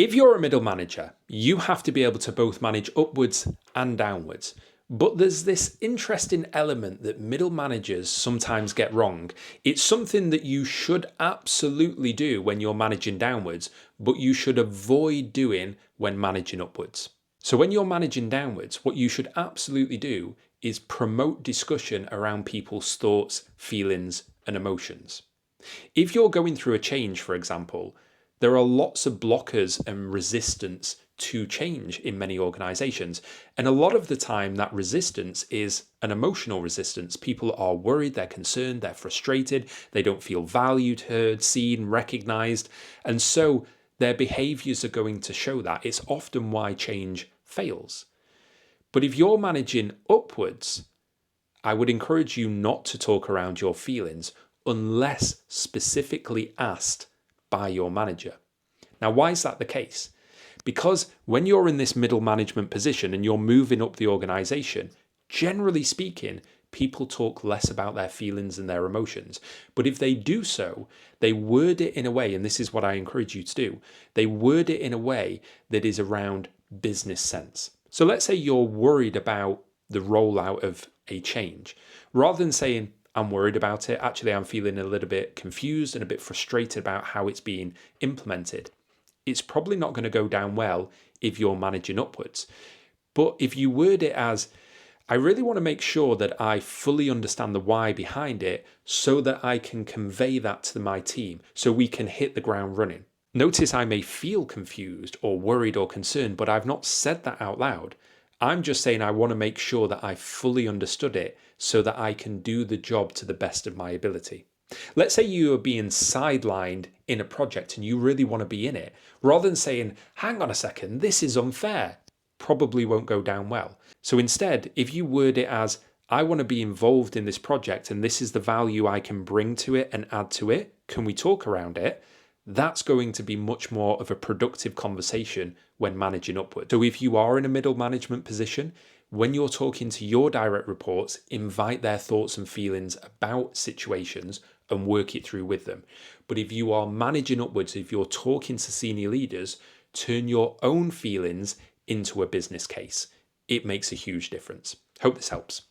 If you're a middle manager, you have to be able to both manage upwards and downwards. But there's this interesting element that middle managers sometimes get wrong. It's something that you should absolutely do when you're managing downwards, but you should avoid doing when managing upwards. So when you're managing downwards, what you should absolutely do is promote discussion around people's thoughts, feelings, and emotions. If you're going through a change, for example, there are lots of blockers and resistance to change in many organizations. And a lot of the time, that resistance is an emotional resistance. People are worried, they're concerned, they're frustrated, they don't feel valued, heard, seen, recognized. And so their behaviors are going to show that. It's often why change fails. But if you're managing upwards, I would encourage you not to talk around your feelings unless specifically asked by your manager. Now, why is that the case? Because when you're in this middle management position and you're moving up the organization, generally speaking, people talk less about their feelings and their emotions. But if they do so, they word it in a way, and this is what I encourage you to do, they word it in a way that is around business sense. So let's say you're worried about the rollout of a change. Rather than saying, I'm worried about it, actually I'm feeling a little bit confused and a bit frustrated about how it's being implemented. It's probably not going to go down well if you're managing upwards. But if you word it as, I really want to make sure that I fully understand the why behind it so that I can convey that to my team so we can hit the ground running. Notice I may feel confused or worried or concerned, but I've not said that out loud. I'm just saying I want to make sure that I fully understood it so that I can do the job to the best of my ability. Let's say you are being sidelined in a project and you really want to be in it. Rather than saying, hang on a second, this is unfair, probably won't go down well. So instead, if you word it as, I want to be involved in this project and this is the value I can bring to it and add to it, can we talk around it? That's going to be much more of a productive conversation when managing upward. So if you are in a middle management position, when you're talking to your direct reports, invite their thoughts and feelings about situations and work it through with them. But if you are managing upwards, if you're talking to senior leaders, turn your own feelings into a business case. It makes a huge difference. Hope this helps.